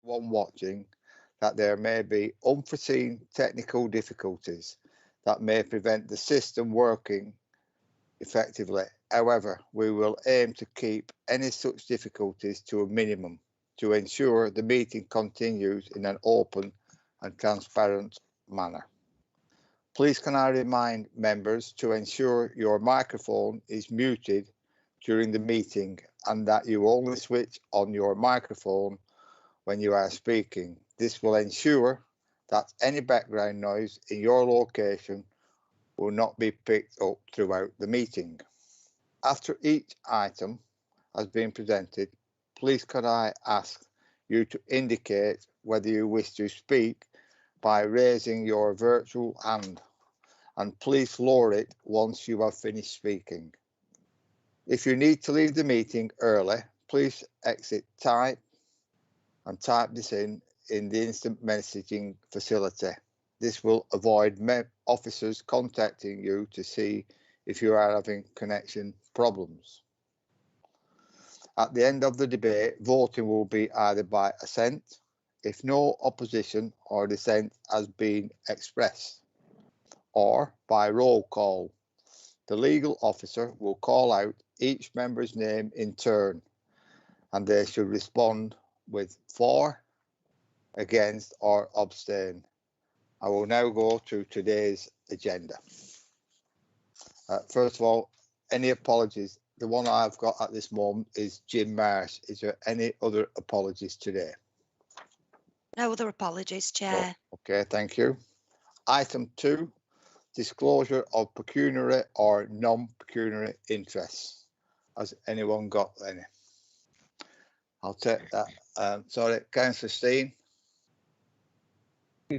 one watching that there may be unforeseen technical difficulties that may prevent the system working effectively. However, we will aim to keep any such difficulties to a minimum to ensure the meeting continues in an open and transparent manner. Please can I remind members to ensure your microphone is muted during the meeting and that you only switch on your microphone when you are speaking. This will ensure that any background noise in your location will not be picked up throughout the meeting. After each item has been presented, please could I ask you to indicate whether you wish to speak by raising your virtual hand, and please lower it once you have finished speaking. If you need to leave the meeting early, please exit type and type this in the instant messaging facility. This will avoid officers contacting you to see if you are having connection problems. At the end of the debate, voting will be either by assent, if no opposition or dissent has been expressed, or by roll call. The legal officer will call out each member's name in turn, and they should respond with for, against, or abstain. I will now go to today's agenda. First of all, any apologies? The one I've got at this moment is Jim Marsh. Is there any other apologies today? No other apologies, Chair. Oh, okay, thank you. Item 2, disclosure of pecuniary or non-pecuniary interests. Has anyone got any? I'll take that. Sorry, Councillor Steen.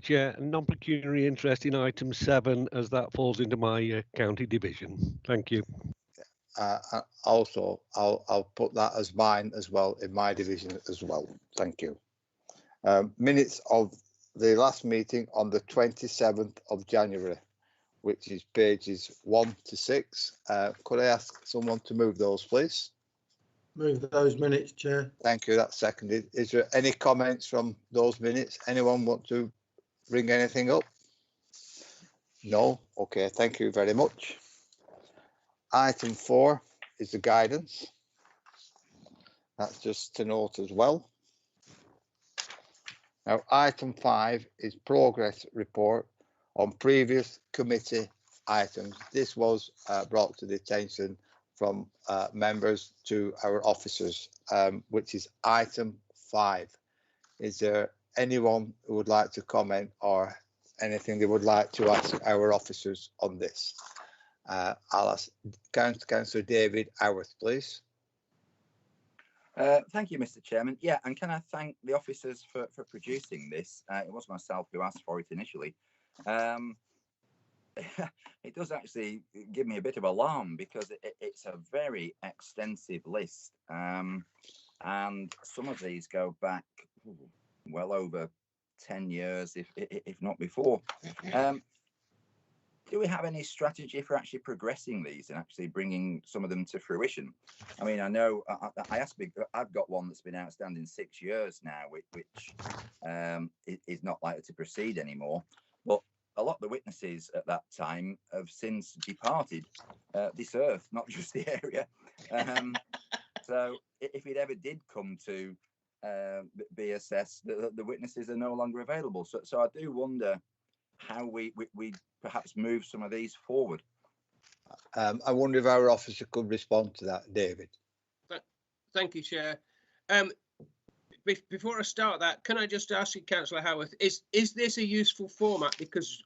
Chair, non-pecuniary interest in item 7 as that falls into my county division. Thank you. Also, I'll put that as mine as well in my division as well. Thank you. Minutes of the last meeting on the 27th of January, which is pages 1 to 6. Could I ask someone to move those, please? Move those minutes, Chair. Thank you. That's seconded. Is there any comments from those minutes? Anyone want to bring anything up? No? Okay, thank you very much. Item 4 is the guidance. That's just to note as well. Now, item 5 is progress report on previous committee items. This was brought to the attention from members to our officers, which is item 5. Is there anyone who would like to comment or anything they would like to ask our officers on this? I'll ask Councillor David Howarth, please. Thank you, Mr. Chairman. Yeah, and can I thank the officers for producing this? It was myself who asked for it initially. It does actually give me a bit of alarm because it's a very extensive list, and some of these go back well over 10 years, if not before. Do we have any strategy for actually progressing these and actually bringing some of them to fruition? I mean, I know I've got one that's been outstanding 6 years now, which is not likely to proceed anymore. But a lot of the witnesses at that time have since departed this earth, not just the area. So if it ever did come to be assessed, the witnesses are no longer available. So I do wonder how we perhaps move some of these forward. I wonder if our officer could respond to that, David. Thank you, Chair. Before I start that, can I just ask you, Councillor Howarth, is this a useful format? Because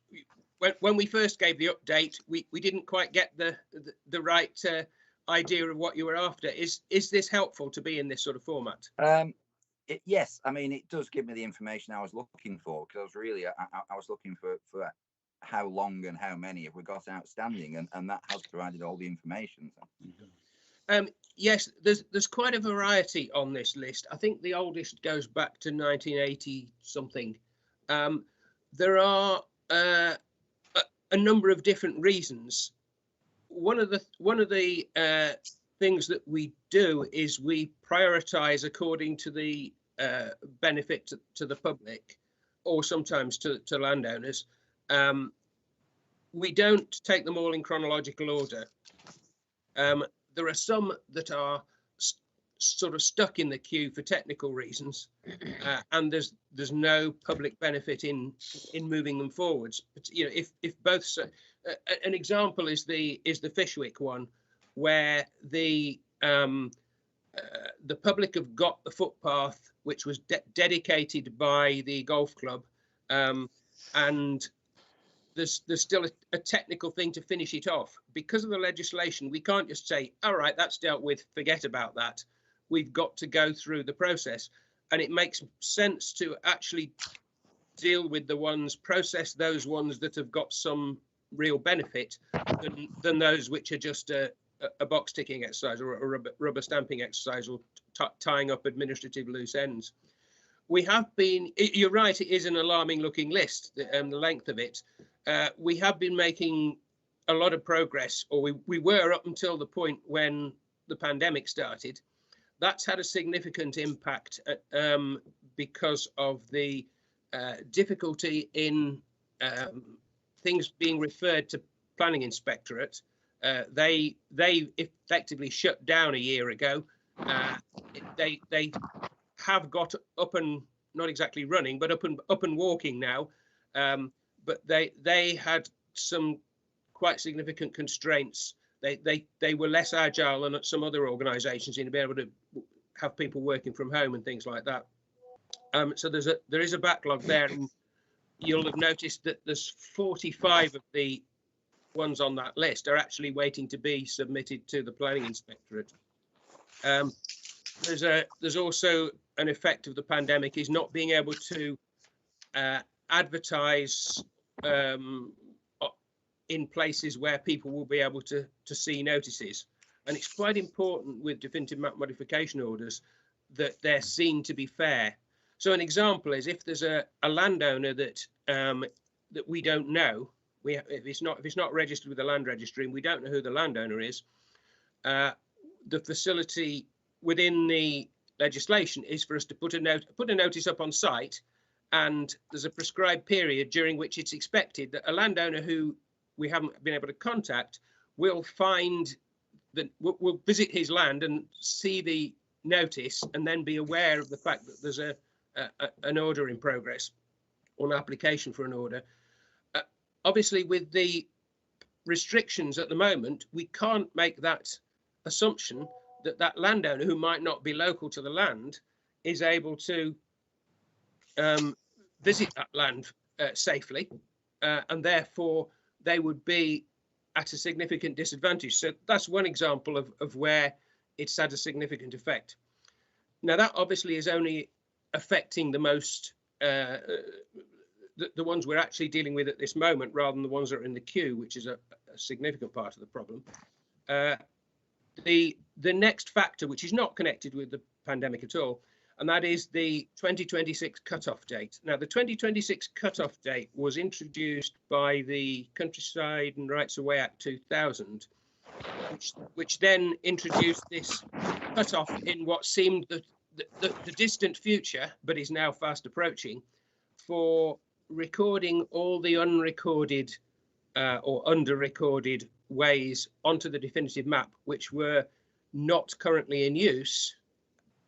when we first gave the update, we didn't quite get the right idea of what you were after. Is this helpful to be in this sort of format? Yes, I mean, it does give me the information I was looking for, because I was looking for how long and how many have we got outstanding, and that has provided all the information. So. Yes, there's quite a variety on this list. I think the oldest goes back to 1980 something. There are a number of different reasons. One of the things that we do is we prioritize according to the benefit to the public, or sometimes to landowners. We don't take them all in chronological order. There are some that are sort of stuck in the queue for technical reasons, and there's no public benefit in moving them forwards. But, you know, if both, an example is the Fishwick one, where the public have got the footpath which was dedicated by the golf club, and there's still a technical thing to finish it off. Because of the legislation, we can't just say, all right, that's dealt with, forget about that. We've got to go through the process, and it makes sense to actually deal with the ones, process those ones that have got some real benefit than those which are just a box ticking exercise or a rubber stamping exercise, or tying up administrative loose ends. We have been, you're right, it is an alarming looking list, the length of it. We have been making a lot of progress, or we were up until the point when the pandemic started. That's had a significant impact because of the difficulty in things being referred to Planning Inspectorate. They effectively shut down a year ago. They have got up and not exactly running, but up and walking now. But they had some quite significant constraints. They were less agile than some other organisations in being able to have people working from home and things like that. So there is a backlog there, and you'll have noticed that there's 45 of the ones on that list are actually waiting to be submitted to the Planning Inspectorate. There's also an effect of the pandemic is not being able to advertise in places where people will be able to see notices. And it's quite important with definitive map modification orders that they're seen to be fair. So an example is if there's a landowner that that we don't know, if it's not registered with the land registry and we don't know who the landowner is, the facility within the legislation is for us to put a notice up on site, and there's a prescribed period during which it's expected that a landowner who we haven't been able to contact will find that we'll visit his land and see the notice, and then be aware of the fact that there's an order in progress or an application for an order. Obviously, with the restrictions at the moment, we can't make that assumption that that landowner who might not be local to the land is able to visit that land safely, and therefore they would be at a significant disadvantage. So that's one example of where it's had a significant effect. Now, that obviously is only affecting the most, the ones we're actually dealing with at this moment, rather than the ones that are in the queue, which is a significant part of the problem. The next factor, which is not connected with the pandemic at all, and that is the 2026 cut-off date. Now, the 2026 cut-off date was introduced by the Countryside and Rights of Way Act 2000, which then introduced this cut-off in what seemed the distant future, but is now fast approaching, for recording all the unrecorded or under-recorded ways onto the definitive map, which were not currently in use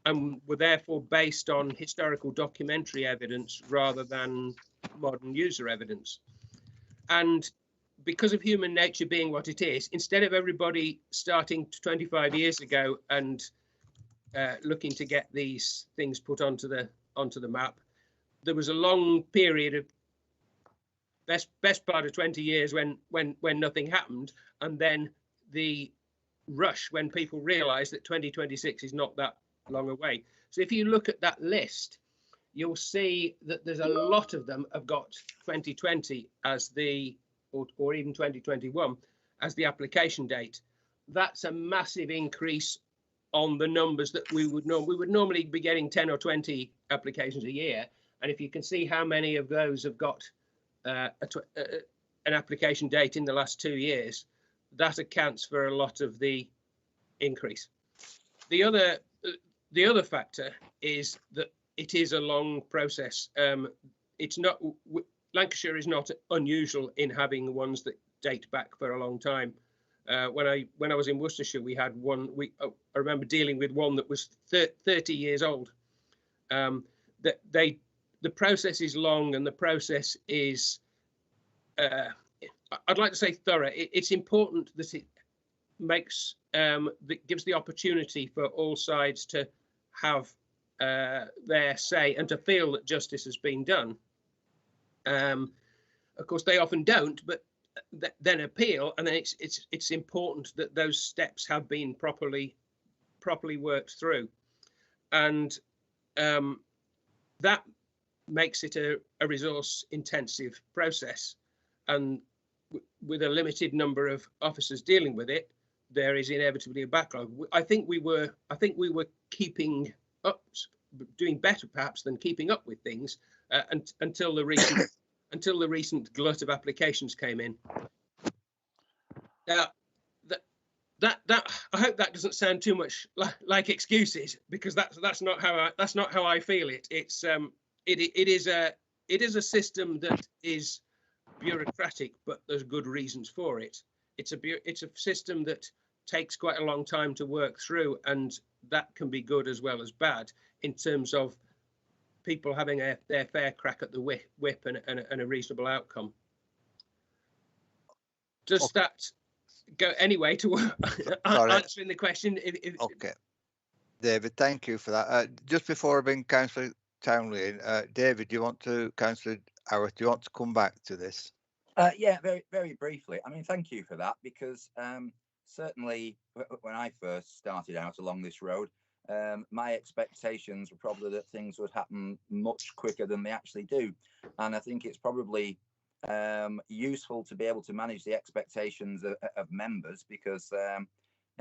and were therefore based on historical documentary evidence rather than modern user evidence. And because of human nature being what it is, instead of everybody starting 25 years ago and looking to get these things put onto the map, there was a long period of best part of 20 years when nothing happened, and then the rush when people realized that 2026 is not that long away. So if you look at that list, you'll see that there's a lot of them have got 2020 as the, or even 2021 as the application date. That's a massive increase on the numbers that we would normally be getting 10 or 20 applications a year. And if you can see how many of those have got an application date in the last 2 years, that accounts for a lot of the increase. The other factor is that it is a long process. It's not Lancashire is not unusual in having ones that date back for a long time. When I was in Worcestershire, we had one. I remember dealing with one that was 30 years old. The process is long, and the process is, I'd like to say, thorough. It's important that it makes that gives the opportunity for all sides to have their say and to feel that justice has been done. Of course, they often don't, but then appeal, and then it's important that those steps have been properly worked through, and that makes it a resource intensive process. And with a limited number of officers dealing with it, there is inevitably a backlog. I think we were keeping up, doing better perhaps than keeping up with things until the recent glut of applications came in. Now, that I hope that doesn't sound too much like excuses, because that's not how I feel it. It is a system that is bureaucratic, but there's good reasons for it. It's a system that takes quite a long time to work through, and that can be good as well as bad in terms of people having their fair crack at the whip and a reasonable outcome. Does that go anyway to answering the question? Okay, David, thank you for that. Just before I bring Councillor Townley in, David, do you want to, Councillor Howarth, do you want to come back to this? Yeah, very briefly. I mean, thank you for that, because certainly when I first started out along this road, my expectations were probably that things would happen much quicker than they actually do. And I think it's probably useful to be able to manage the expectations of members, because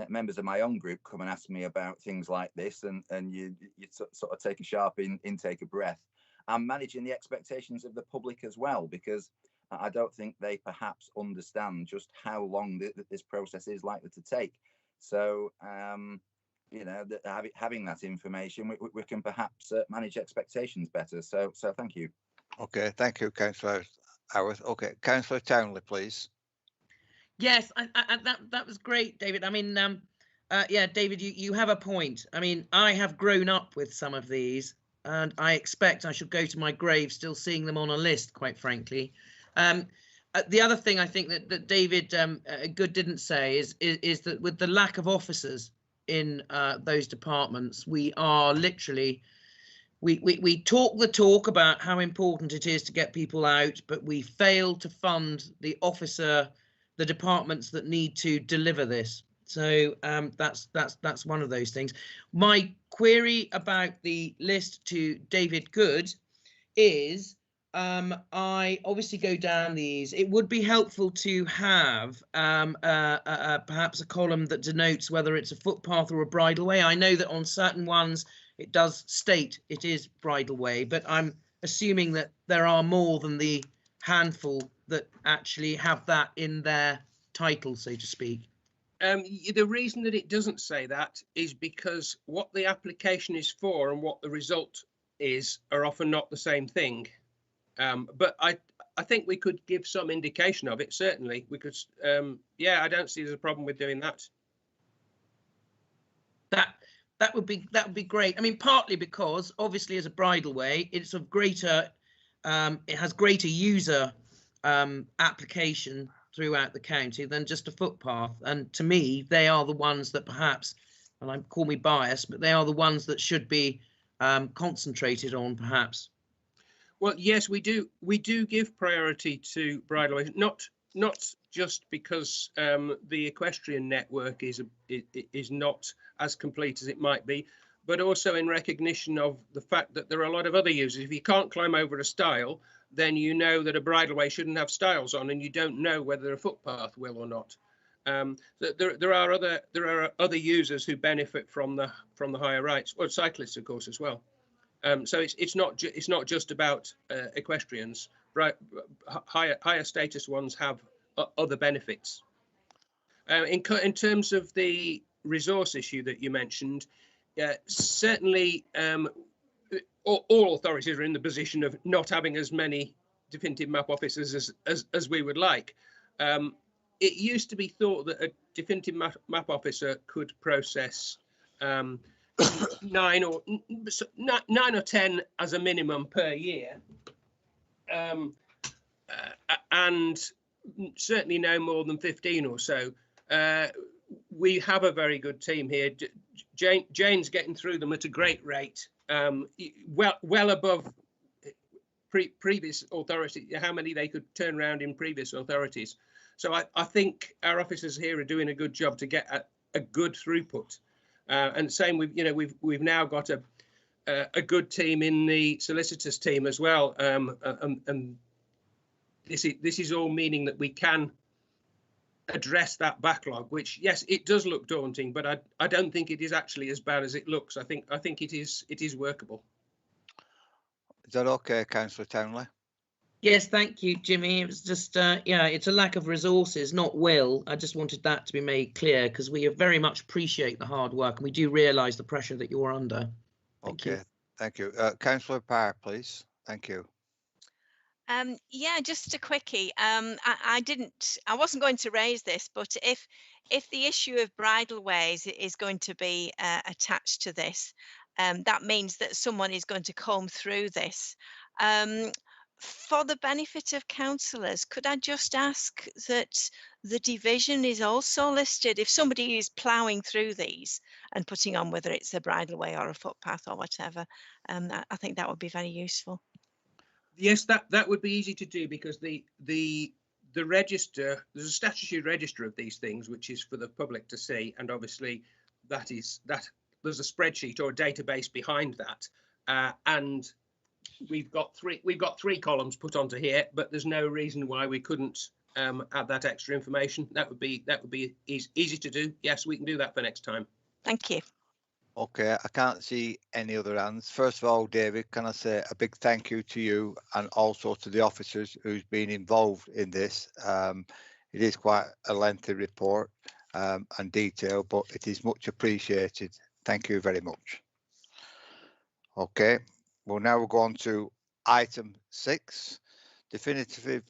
members of my own group come and ask me about things like this, and you sort of take a sharp intake of breath. I'm managing the expectations of the public as well, because I don't think they perhaps understand just how long this process is likely to take. So, you know, having that information, we can perhaps manage expectations better. So thank you. Okay, thank you, Councillor Howarth. Okay, Councillor Townley, please. Yes, that was great, David. I mean, yeah, David, you have a point. I mean, I have grown up with some of these, and I expect I should go to my grave still seeing them on a list, quite frankly. The other thing I think that David Good didn't say is that with the lack of officers in those departments, we are literally, we talk the talk about how important it is to get people out, but we fail to fund the departments that need to deliver this. So that's one of those things. My query about the list to David Good is, I obviously go down these. It would be helpful to have perhaps a column that denotes whether it's a footpath or a bridleway. I know that on certain ones it does state it is bridleway, but I'm assuming that there are more than the handful that actually have that in their title, so to speak. The reason that it doesn't say that is because what the application is for and what the result is are often not the same thing. But I think we could give some indication of it. Certainly we could. Yeah, I don't see there's a problem with doing that. That would be great. I mean, partly because obviously as a bridleway, it's of greater, it has greater user application throughout the county than just a footpath. And to me, they are the ones that perhaps, and I call me biased, but they are the ones that should be concentrated on, perhaps. Well, yes, we do give priority to bridleways, not just because the equestrian network is not as complete as it might be, but also in recognition of the fact that there are a lot of other users. If you can't climb over a stile, then you know that a bridleway shouldn't have stiles on, and you don't know whether a footpath will or not. There are other users who benefit from the higher rights, or cyclists, of course, as well. So it's not just about equestrians. Right, higher status ones have other benefits. In terms of the resource issue that you mentioned, certainly all authorities are in the position of not having as many definitive map officers as we would like. It used to be thought that a definitive map officer could process 9 or 10 as a minimum per year, and certainly no more than 15 or so. We have a very good team here. Jane's getting through them at a great rate, well above previous authority, how many they could turn around in previous authorities. So I think our officers here are doing a good job to get a good throughput. And same with, we've now got a good team in the solicitors team as well. And this is all meaning that we can address that backlog, which, yes, it does look daunting, but I don't think it is actually as bad as it looks. I think it is workable. Is that okay, Councillor Townley? Yes, thank you, Jimmy. It was just, yeah, it's a lack of resources, not will. I just wanted that to be made clear, because we very much appreciate the hard work and we do realise the pressure that you're under. Okay, thank you. Councillor Parr, please. Thank you. Yeah, just a quickie. I wasn't going to raise this, but if the issue of bridleways is going to be attached to this, that means that someone is going to comb through this. For the benefit of councillors, could I just ask that the division is also listed? If somebody is ploughing through these and putting on whether it's a bridleway or a footpath or whatever, I think that would be very useful. Yes, that would be easy to do, because the register, there's a statutory register of these things which is for the public to see, and obviously there's a spreadsheet or a database behind that, and we've got three columns put onto here, but there's no reason why we couldn't add that extra information. That would be easy to do. Yes, we can do that for next time. Thank you. Okay, I can't see any other hands. First of all, David, can I say a big thank you to you and also to the officers who's been involved in this. It is quite a lengthy report and detail, but it is much appreciated. Thank you very much. Okay, well, now we'll go on to item 6, definitive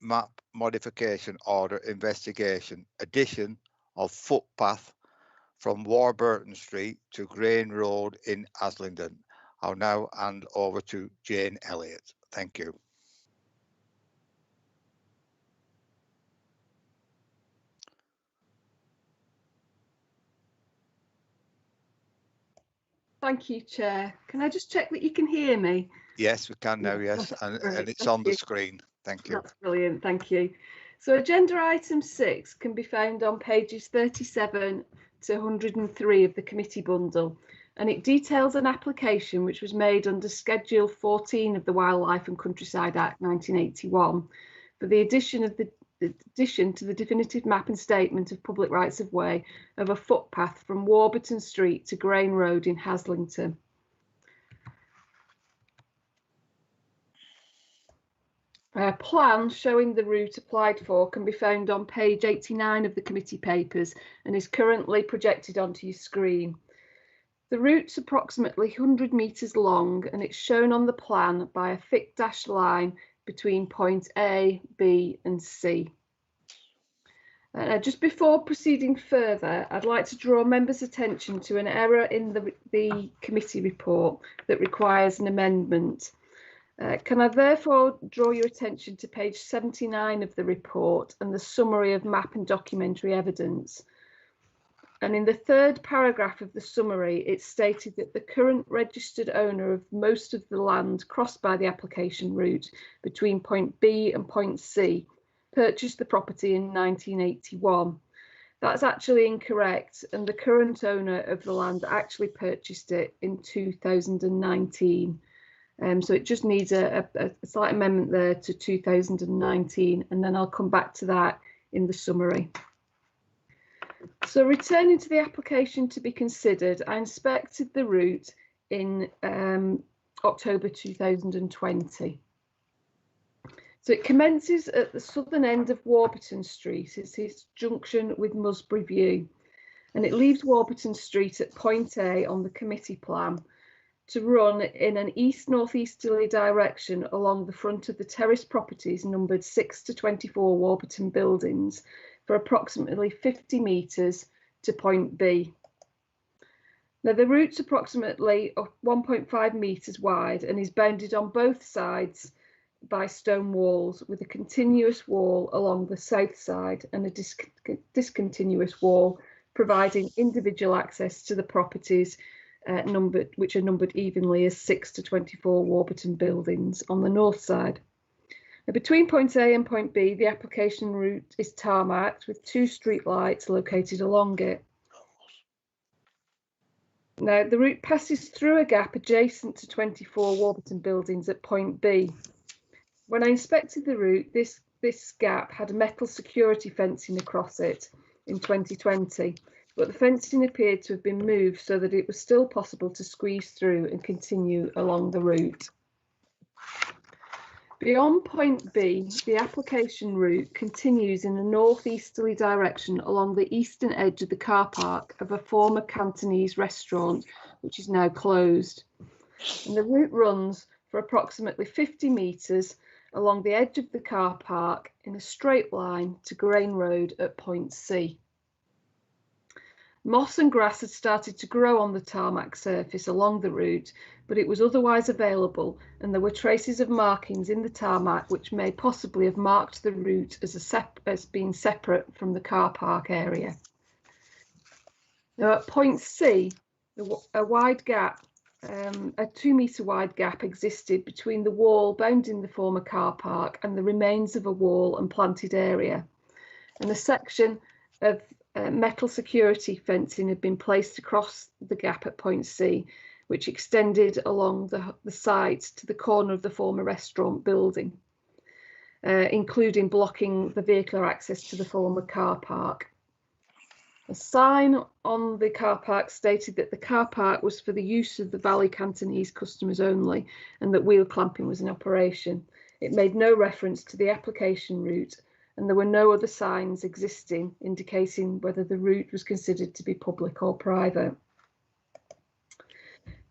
map modification order investigation, addition of footpath from Warburton Street to Grain Road in Haslingden. I'll now hand over to Jane Elliott. Thank you. Thank you, Chair. Can I just check that you can hear me? Yes, we can now, yes, and it's on the screen. Thank you. That's brilliant, thank you. So agenda item 6 can be found on pages 37 to 103 of the committee bundle, and it details an application which was made under Schedule 14 of the Wildlife and Countryside Act 1981 for the addition to the definitive map and statement of public rights of way of a footpath from Warburton Street to Grain Road in Haslingden. A plan showing the route applied for can be found on page 89 of the committee papers and is currently projected onto your screen. The route's approximately 100 metres long and it's shown on the plan by a thick dashed line between point A, B and C. Just before proceeding further, I'd like to draw members' attention to an error in the committee report that requires an amendment. Can I therefore draw your attention to page 79 of the report and the summary of map and documentary evidence? And in the third paragraph of the summary, it's stated that the current registered owner of most of the land crossed by the application route between point B and point C purchased the property in 1981. That's actually incorrect, and the current owner of the land actually purchased it in 2019. So it just needs a slight amendment there to 2019, and then I'll come back to that in the summary. So returning to the application to be considered, I inspected the route in October 2020. So it commences at the southern end of Warburton Street. It's its junction with Musbury View, and it leaves Warburton Street at point A on the committee plan. to run in an east-northeasterly direction along the front of the terrace properties numbered 6 to 24 Warburton Buildings for approximately 50 metres to point B. Now, the route's approximately 1.5 metres wide and is bounded on both sides by stone walls, with a continuous wall along the south side and a discontinuous wall providing individual access to the properties which are numbered evenly as 6 to 24 Warburton Buildings on the north side. Now, between point A and point B, the application route is tarmacked with 2 street lights located along it. Now, the route passes through a gap adjacent to 24 Warburton Buildings at point B. When I inspected the route, this gap had metal security fencing across it in 2020, but the fencing appeared to have been moved so that it was still possible to squeeze through and continue along the route. Beyond point B, the application route continues in a northeasterly direction along the eastern edge of the car park of a former Cantonese restaurant, which is now closed. And the route runs for approximately 50 metres along the edge of the car park in a straight line to Grain Road at point C. Moss and grass had started to grow on the tarmac surface along the route, but it was otherwise available, and there were traces of markings in the tarmac which may possibly have marked the route as being separate from the car park area. Now, at point C, a wide gap, a 2 metre wide gap existed between the wall bounding the former car park and the remains of a wall and planted area, and a section of metal security fencing had been placed across the gap at point C, which extended along the sides to the corner of the former restaurant building, including blocking the vehicular access to the former car park. A sign on the car park stated that the car park was for the use of the Valley Cantonese customers only and that wheel clamping was in operation. It made no reference to the application route, and there were no other signs existing indicating whether the route was considered to be public or private.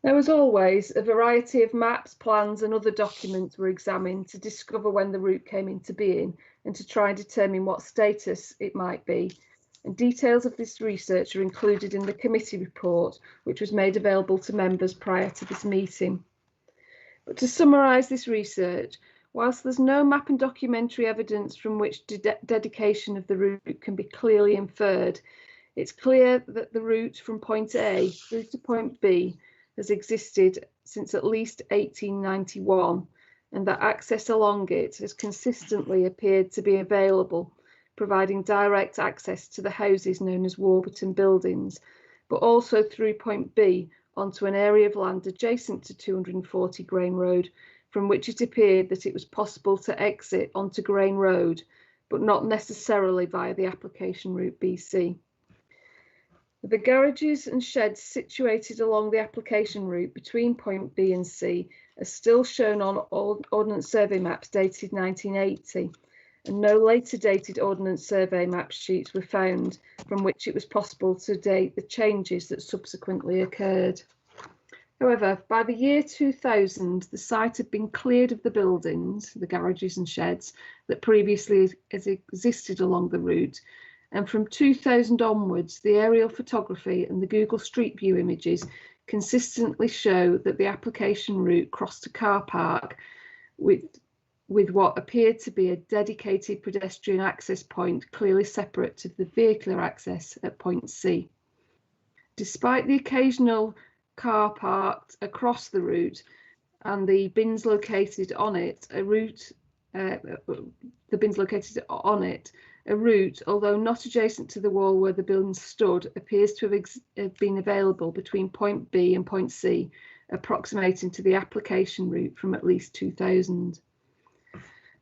There was always a variety of maps, plans and other documents were examined to discover when the route came into being and to try and determine what status it might be. And details of this research are included in the committee report, which was made available to members prior to this meeting. But to summarise this research, whilst there's no map and documentary evidence from which dedication of the route can be clearly inferred, it's clear that the route from point A through to point B has existed since at least 1891, and that access along it has consistently appeared to be available, providing direct access to the houses known as Warburton Buildings, but also through point B onto an area of land adjacent to 240 Grain Road, from which it appeared that it was possible to exit onto Grain Road, but not necessarily via the application route BC. The garages and sheds situated along the application route between point B and C are still shown on Ordnance Survey maps dated 1980, and no later dated Ordnance Survey map sheets were found from which it was possible to date the changes that subsequently occurred. However, by the year 2000, the site had been cleared of the buildings, the garages and sheds, that previously existed along the route, and from 2000 onwards, the aerial photography and the Google Street View images consistently show that the application route crossed a car park with what appeared to be a dedicated pedestrian access point clearly separate to the vehicular access at point C. Despite the occasional car parked across the route and the bins located on it, a route, although not adjacent to the wall where the bins stood, appears to have been available between point B and point C, approximating to the application route from at least 2000.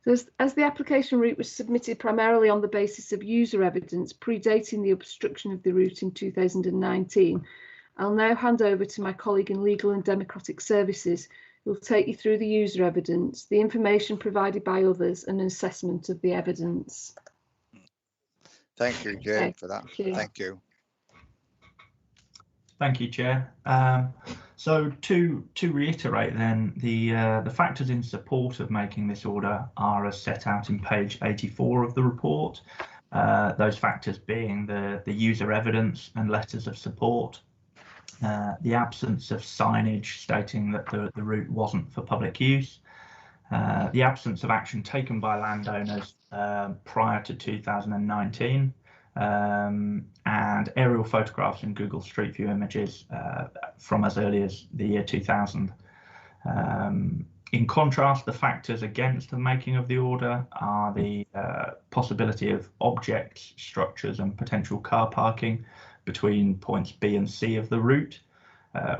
So as the application route was submitted primarily on the basis of user evidence predating the obstruction of the route in 2019, I'll now hand over to my colleague in Legal and Democratic Services, who will take you through the user evidence, the information provided by others, and an assessment of the evidence. Thank you, Jane, for that. Thank you. Thank you, Chair. So to reiterate then, the factors in support of making this order are as set out in page 84 of the report. Those factors being the user evidence and letters of support, the absence of signage stating that the route wasn't for public use, the absence of action taken by landowners prior to 2019, and aerial photographs and Google Street View images from as early as the year 2000. In contrast, the factors against the making of the order are the possibility of objects, structures and potential car parking between points B and C of the route,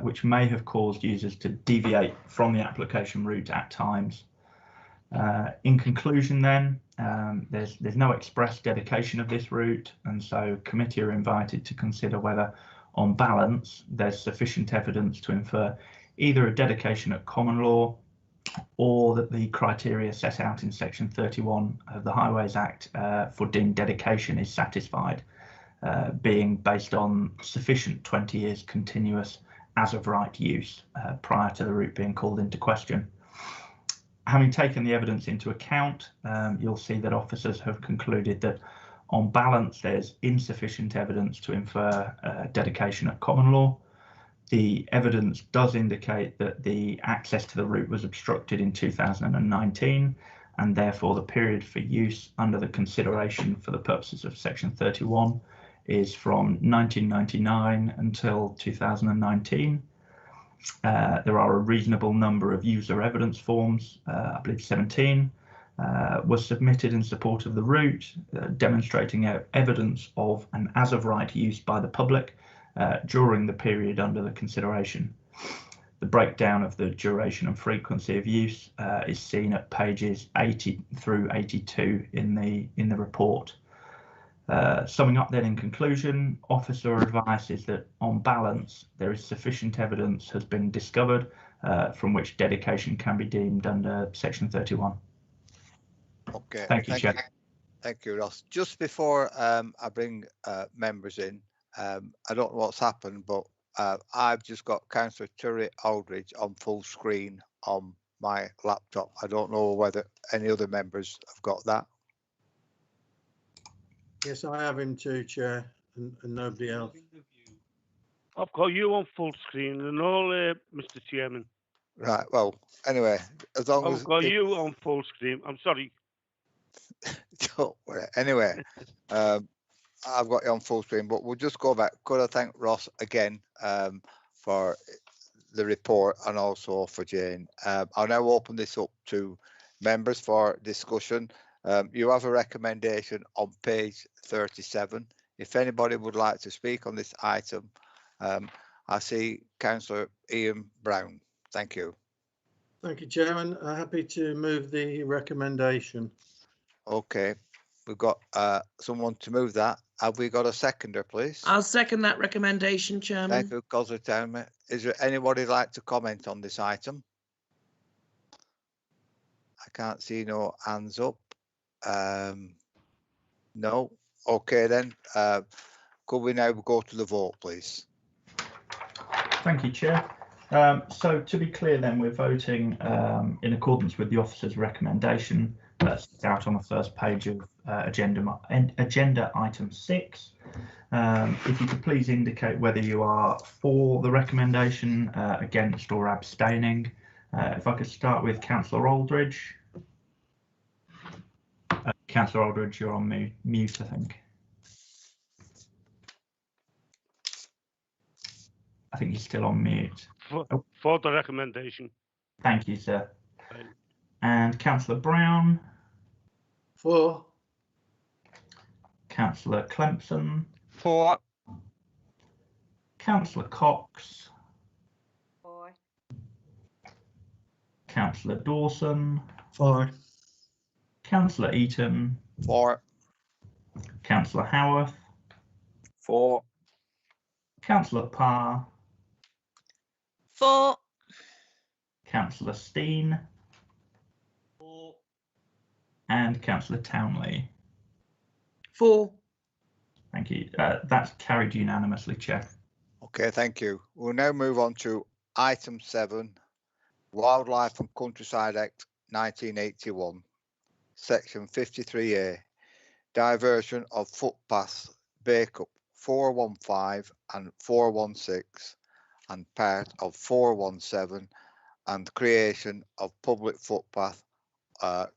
which may have caused users to deviate from the application route at times. In conclusion then, there's no express dedication of this route, and so committee are invited to consider whether, on balance, there's sufficient evidence to infer either a dedication at common law or that the criteria set out in section 31 of the Highways Act for deemed dedication is satisfied, being based on sufficient 20 years continuous as of right use prior to the route being called into question. Having taken the evidence into account, you'll see that officers have concluded that on balance there's insufficient evidence to infer dedication at common law. The evidence does indicate that the access to the route was obstructed in 2019, and therefore the period for use under the consideration for the purposes of section 31 is from 1999 until 2019. There are a reasonable number of user evidence forms, I believe 17, were submitted in support of the route, demonstrating evidence of an as of right use by the public during the period under the consideration. The breakdown of the duration and frequency of use is seen at pages 80 through 82 in the report. Summing up then, in conclusion, officer advice is that on balance there is sufficient evidence has been discovered from which dedication can be deemed under section 31. Okay, thank you, Chair. Thank you, Ross. Just before I bring members in, I don't know what's happened, but I've just got Councillor Terry Aldridge on full screen on my laptop. I don't know whether any other members have got that. Yes, I have him too, Chair, and nobody else. I've got you on full screen and all, Mr. Chairman. Right, well, anyway, as long as... I've got you on full screen. I'm sorry. Don't worry. Anyway, I've got you on full screen, but we'll just go back. Could I thank Ross again for the report and also for Jane. I'll now open this up to members for discussion. You have a recommendation on page 37. If anybody would like to speak on this item, I see Councillor Ian Brown. Thank you. Thank you, Chairman. Happy to move the recommendation. Okay, we've got someone to move that. Have we got a seconder, please? I'll second that recommendation, Chairman. Thank you, Councillor Townley. Is there anybody like to comment on this item? I can't see no hands up. No. Okay then. Could we now go to the vote, please? Thank you, Chair. So to be clear then, we're voting in accordance with the officer's recommendation that's out on the first page of agenda item 6. If you could please indicate whether you are for the recommendation, against or abstaining. If I could start with Councillor Aldridge. Councillor Aldridge, you're on mute, I think. I think you're still on mute. For the recommendation. Thank you, sir. And Councillor Brown. For. Councillor Clempson. For. Councillor Cox. For. Councillor Dawson. For. Councillor Eaton. For. Councillor Howarth. For. Councillor Parr. For. Councillor Steen. For. And Councillor Townley. For. Thank you. That's carried unanimously, Chair. Okay, thank you. We'll now move on to item 7, Wildlife and Countryside Act 1981, section 53A, diversion of footpaths, Bacup 415 and 416 and part of 417, and creation of public footpath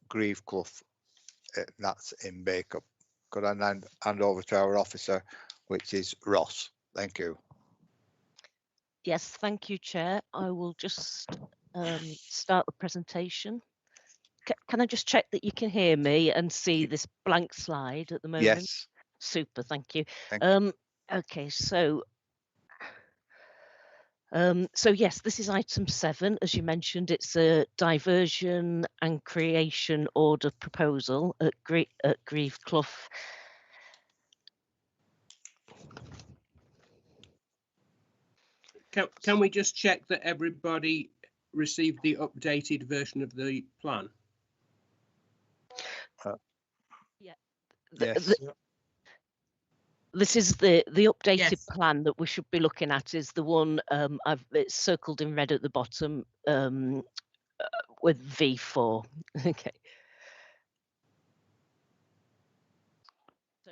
Grieve Clough, that's in Bacup. Could I hand over to our officer, which is Ross? Thank you. Yes, thank you, Chair. I will just start the presentation. Can I just check that you can hear me and see this blank slide at the moment? Yes. Super, thank you. Thank you. Okay, so yes, this is item 7. As you mentioned, it's a diversion and creation order proposal at Grieve Clough. Can we just check that everybody received the updated version of the plan? Yes. This is the updated Yes. plan that we should be looking at, is the one it's circled in red at the bottom with V4. Okay.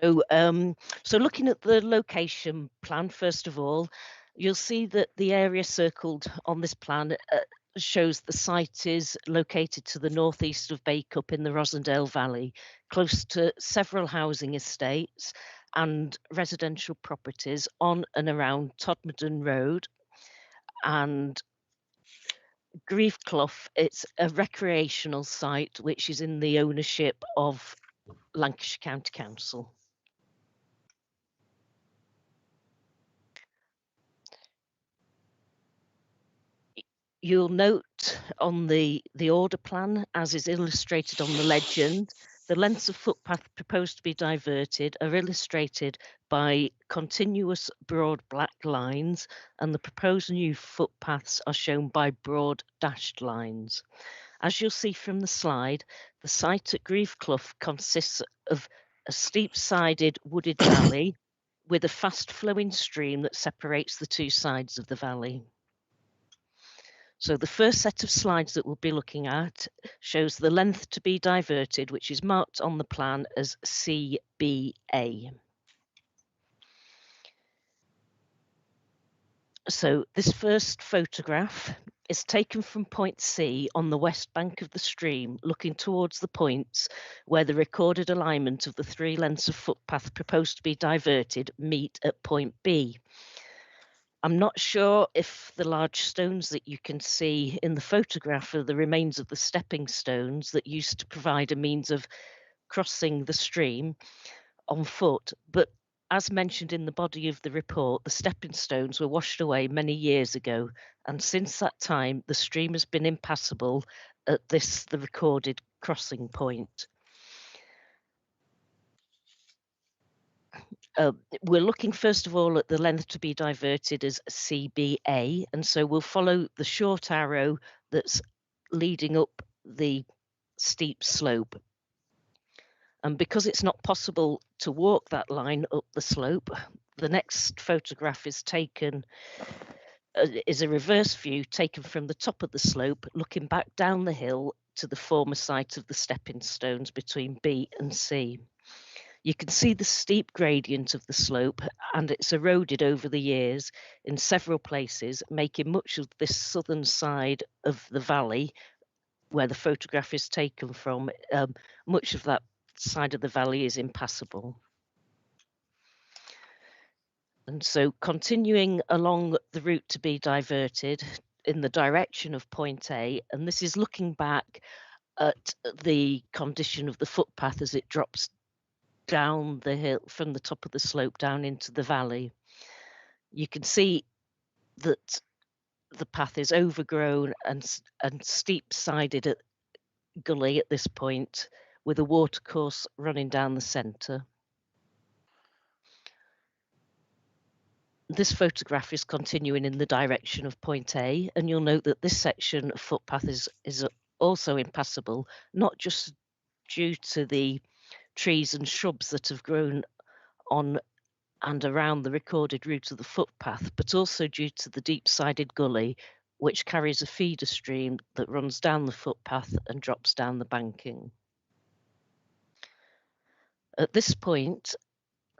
So looking at the location plan, first of all, you'll see that the area circled on this plan shows the site is located to the northeast of Bacup in the Rossendale Valley, close to several housing estates and residential properties on and around Todmorden Road. And Grieve Clough, it's a recreational site which is in the ownership of Lancashire County Council. You'll note on the order plan, as is illustrated on the legend, the lengths of footpath proposed to be diverted are illustrated by continuous broad black lines, and the proposed new footpaths are shown by broad dashed lines. As you'll see from the slide, the site at Grieve Clough consists of a steep-sided wooded valley with a fast-flowing stream that separates the two sides of the valley. So the first set of slides that we'll be looking at shows the length to be diverted, which is marked on the plan as CBA. So this first photograph is taken from point C on the west bank of the stream, looking towards the points where the recorded alignment of the 3 lengths of footpath proposed to be diverted meet at point B. I'm not sure if the large stones that you can see in the photograph are the remains of the stepping stones that used to provide a means of crossing the stream on foot, but as mentioned in the body of the report, the stepping stones were washed away many years ago, and since that time the stream has been impassable at the recorded crossing point. We're looking first of all at the length to be diverted as CBA, and so we'll follow the short arrow that's leading up the steep slope. And because it's not possible to walk that line up the slope, the next photograph is taken, is a reverse view taken from the top of the slope, looking back down the hill to the former site of the stepping stones between B and C. You can see the steep gradient of the slope, and it's eroded over the years in several places, making much of this southern side of the valley, where the photograph is taken from, much of that side of the valley is impassable. And so continuing along the route to be diverted in the direction of point A, and this is looking back at the condition of the footpath as it drops down the hill from the top of the slope down into the valley. You can see that the path is overgrown and steep-sided at gully at this point, with a watercourse running down the centre. This photograph is continuing in the direction of point A, and you'll note that this section of footpath is also impassable, not just due to the trees and shrubs that have grown on and around the recorded route of the footpath, but also due to the deep-sided gully, which carries a feeder stream that runs down the footpath and drops down the banking. At this point,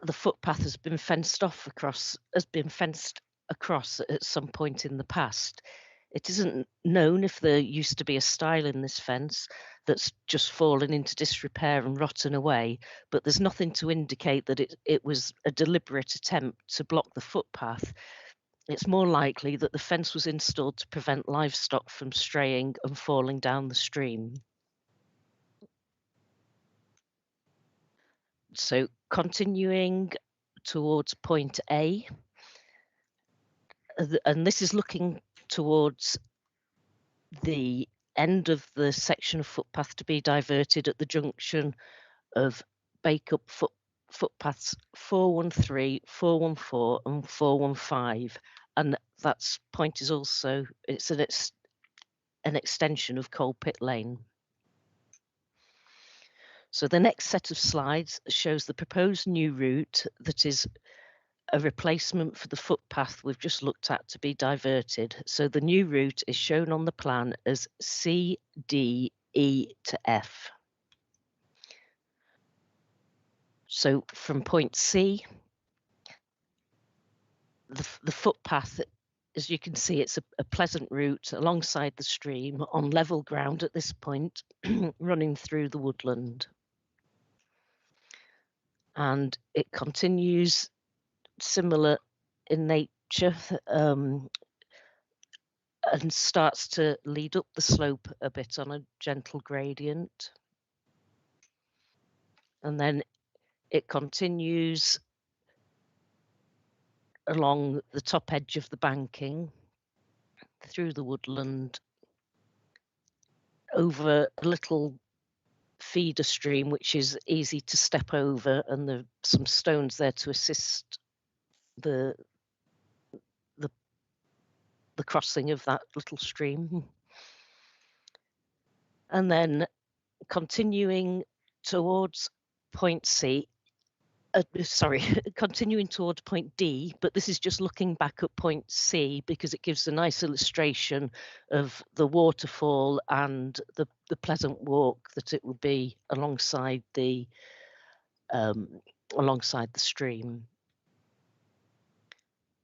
the footpath has been fenced across at some point in the past. It isn't known if there used to be a stile in this fence that's just fallen into disrepair and rotten away, but there's nothing to indicate that it was a deliberate attempt to block the footpath. It's more likely that the fence was installed to prevent livestock from straying and falling down the stream. So continuing towards point A, and this is looking towards the end of the section of footpath to be diverted at the junction of Bacup footpaths 413, 414 and 415, and that point is also, it's an extension of Coal Pit Lane. So the next set of slides shows the proposed new route that is a replacement for the footpath we've just looked at to be diverted. So the new route is shown on the plan as C, D, E to F. So from point C, the footpath, as you can see, it's a pleasant route alongside the stream on level ground at this point, running through the woodland. And it continues similar in nature and starts to lead up the slope a bit on a gentle gradient. And then it continues along the top edge of the banking through the woodland over a little feeder stream which is easy to step over, and there's some stones there to assist the crossing of that little stream. And then continuing towards point C, continuing towards point D, but this is just looking back at point C because it gives a nice illustration of the waterfall and the pleasant walk that it will be alongside the stream.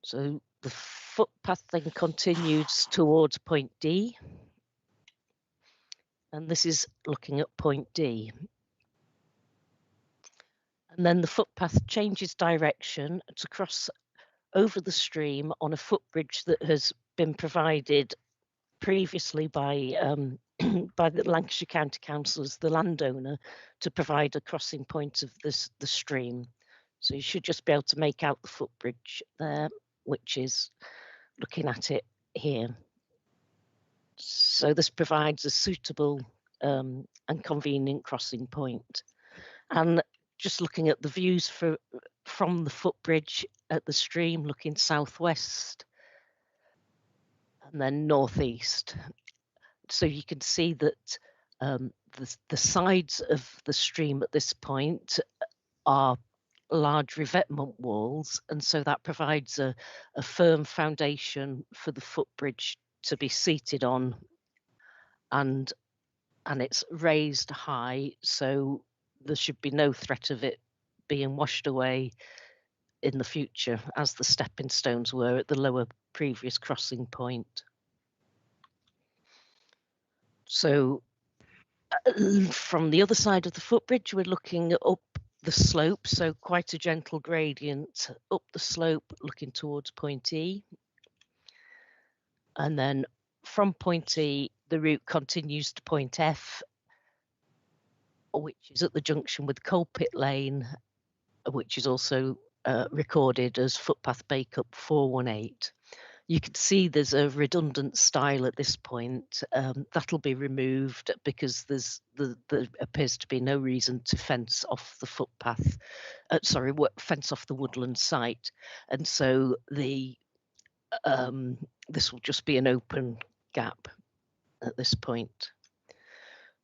So the footpath then continues towards point D, and this is looking at point D. And then the footpath changes direction to cross over the stream on a footbridge that has been provided previously by by the Lancashire County Council as the landowner to provide a crossing point of the stream. So you should just be able to make out the footbridge there, which is looking at it here. So this provides a suitable and convenient crossing point. And just looking at the views from the footbridge at the stream, looking southwest and then northeast. So you can see that the sides of the stream at this point are large revetment walls, and so that provides a firm foundation for the footbridge to be seated on, and it's raised high, so there should be no threat of it being washed away in the future as the stepping stones were at the lower previous crossing point. So from the other side of the footbridge, we're looking up the slope, so quite a gentle gradient up the slope looking towards point E. And then from point E, the route continues to point F, which is at the junction with Coal Pit Lane, which is also recorded as footpath Bacup 418. You can see there's a redundant stile at this point. That'll be removed because there appears to be no reason to fence off the footpath, fence off the woodland site. And so this will just be an open gap at this point.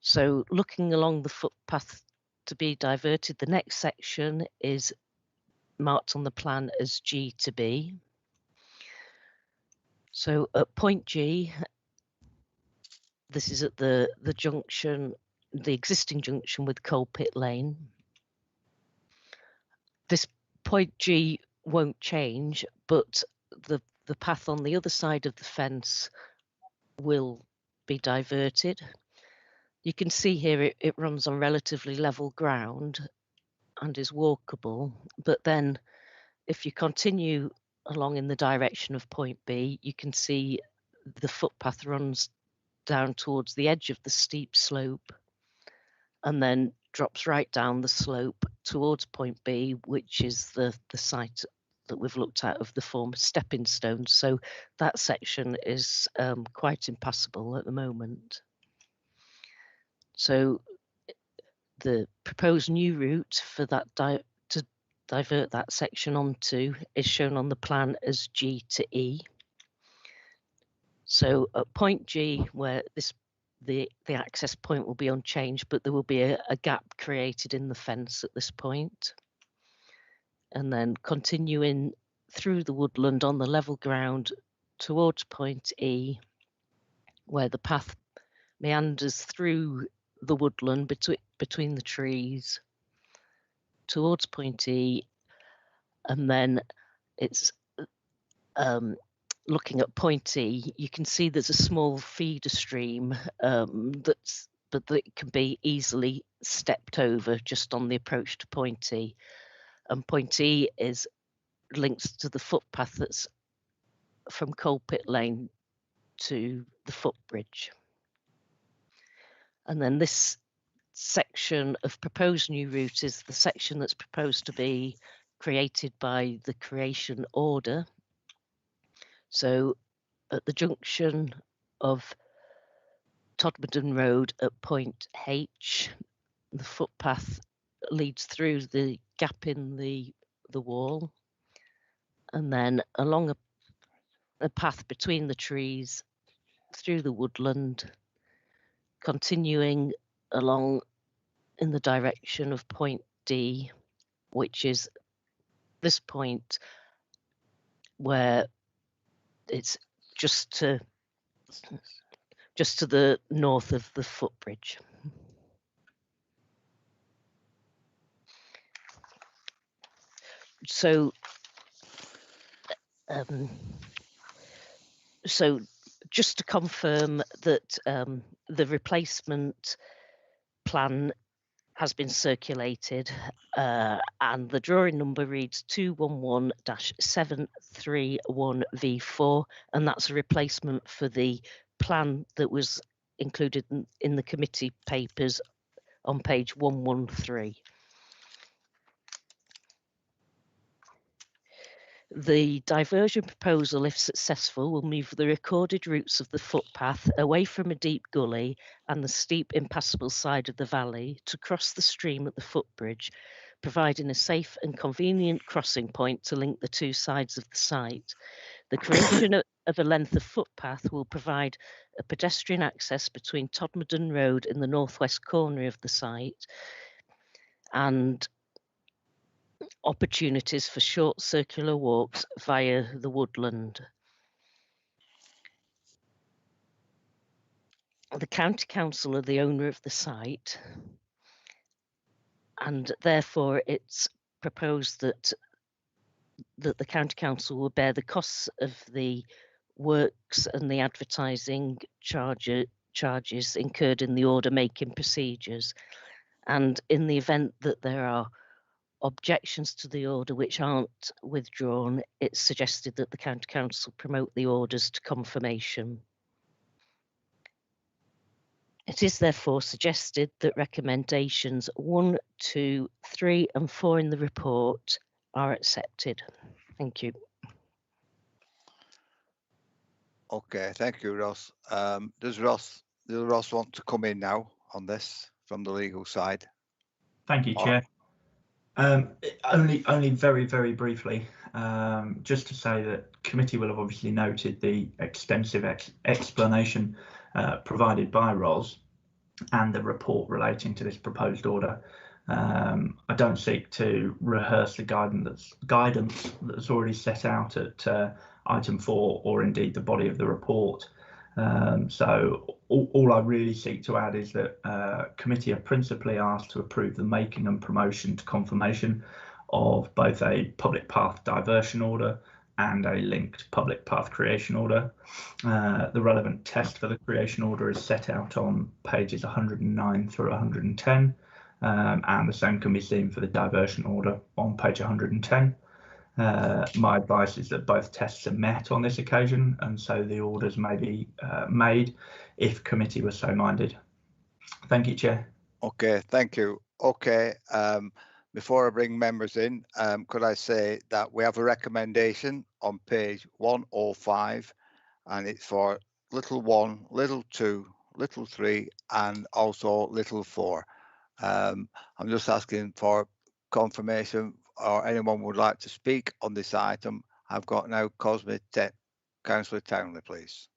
So looking along the footpath to be diverted, the next section is marked on the plan as G to B. So at point G, this is at the junction, the existing junction with Coal Pit Lane. This point G won't change, but the path on the other side of the fence will be diverted. You can see here it runs on relatively level ground and is walkable, but then if you continue along in the direction of point B, you can see the footpath runs down towards the edge of the steep slope and then drops right down the slope towards point B, which is the site that we've looked at of the former stepping stones. So that section is quite impassable at the moment. So the proposed new route for that to divert that section onto is shown on the plan as G to E. So at point G, where the access point will be unchanged, but there will be a gap created in the fence at this point. And then continuing through the woodland on the level ground towards point E, where the path meanders through the woodland between the trees towards point E, and then it's looking at point E, you can see there's a small feeder stream but that can be easily stepped over just on the approach to point E. And point E is linked to the footpath that's from Coal Pit Lane to the footbridge. And then this section of proposed new route is the section that's proposed to be created by the creation order. So at the junction of Todmorden Road at point H, the footpath leads through the gap in the wall and then along a path between the trees through the woodland, continuing along in the direction of point D, which is this point where it's just to the north of the footbridge. So just to confirm that the replacement plan has been circulated and the drawing number reads 211-731V4, and that's a replacement for the plan that was included in the committee papers on page 113. The diversion proposal, if successful, will move the recorded routes of the footpath away from a deep gully and the steep impassable side of the valley to cross the stream at the footbridge, providing a safe and convenient crossing point to link the two sides of the site. The creation of a length of footpath will provide a pedestrian access between Todmorden Road in the northwest corner of the site and opportunities for short circular walks via the woodland. The County Council are the owner of the site, and therefore it's proposed that the County Council will bear the costs of the works and the advertising charges incurred in the order making procedures. And in the event that there are objections to the order which aren't withdrawn, it's suggested that the County Council promote the orders to confirmation. It is therefore suggested that recommendations 1, 2, 3 and 4 in the report are accepted. Thank you. Okay, thank you, Ross. Does Ross want to come in now on this from the legal side? Thank you, Chair. Only very, very briefly, just to say that committee will have obviously noted the extensive explanation provided by Ros and the report relating to this proposed order. I don't seek to rehearse the guidance that's already set out at item 4, or indeed the body of the report. So all I really seek to add is that committee are principally asked to approve the making and promotion to confirmation of both a public path diversion order and a linked public path creation order. The relevant test for the creation order is set out on pages 109 through 110, and the same can be seen for the diversion order on page 110. My advice is that both tests are met on this occasion, and so the orders may be made if committee was so minded. Thank you, Chair. Okay, thank you. Okay, before I bring members in, could I say that we have a recommendation on page 105, and it's for little 1, little 2, little 3, and also little 4. I'm just asking for confirmation, or anyone would like to speak on this item. I've got now Councillor Townley, please.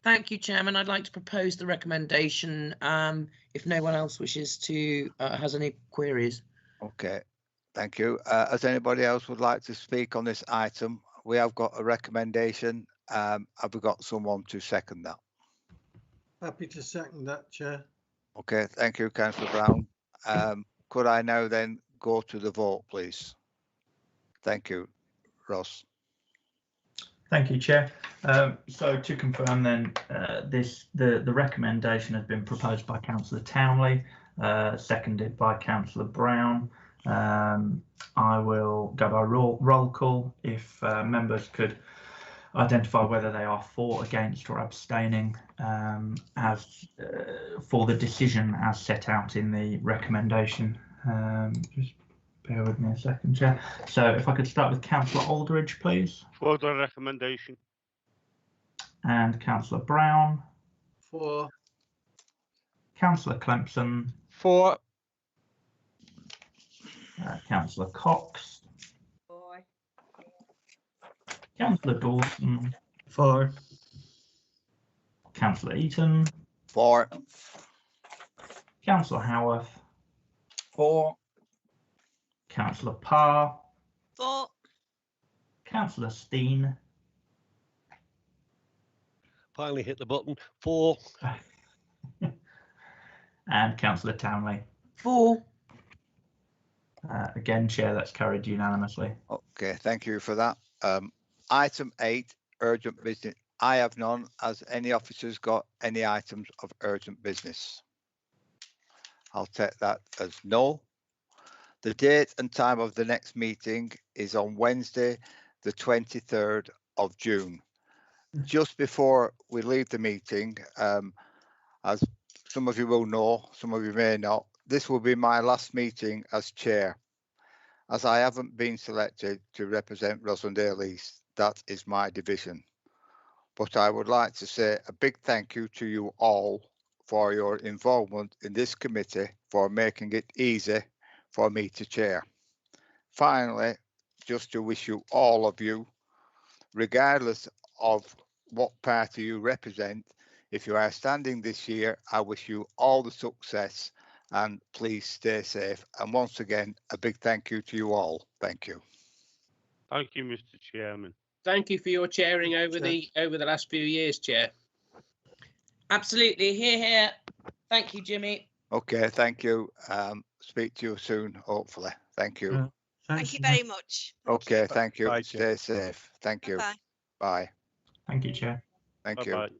Thank you, Chairman. I'd like to propose the recommendation if no one else wishes to has any queries. Okay, thank you. As anybody else would like to speak on this item, we have got a recommendation. Have we got someone to second that? Happy to second that, Chair. Okay, thank you, Councillor Brown. Could I now then go to the vote, please? Thank you, Ross. Thank you, Chair. So to confirm then, the recommendation has been proposed by Councillor Townley, seconded by Councillor Brown. I will go by roll call. If members could identify whether they are for, against, or abstaining as for the decision as set out in the recommendation. Just bear with me a second, Chair. So if I could start with Councillor Aldridge, please. For the recommendation. And Councillor Brown. For. Councillor Clempson. For. Councillor Cox. For. Councillor Dawson. For. Councillor Eaton. For. Councillor Howarth. For. Councillor Parr. For. Councillor Steen. Finally hit the button. For. And Councillor Townley. For. Again, Chair, that's carried unanimously. Okay, thank you for that. Item 8, urgent business. I have none. Has any officers got any items of urgent business? I'll take that as no. The date and time of the next meeting is on Wednesday, the 23rd of June. Just before we leave the meeting, as some of you will know, some of you may not, this will be my last meeting as chair. As I haven't been selected to represent Rossendale East, that is my division. But I would like to say a big thank you to you all for your involvement in this committee, for making it easy for me to chair. Finally, just to wish you, all of you, regardless of what party you represent, if you are standing this year, I wish you all the success, and please stay safe. And once again, a big thank you to you all. Thank you. Thank you, Mr. Chairman. Thank you for your chairing over the last few years, Chair. Absolutely. Hear, hear. Thank you, Jimmy. Okay, thank you. Speak to you soon, hopefully. Thank you. Thank you very much. Okay, thank you. Bye, Stay Chair. safe. Thank you. Bye. Bye. Thank you, Chair. Thank you. Bye-bye.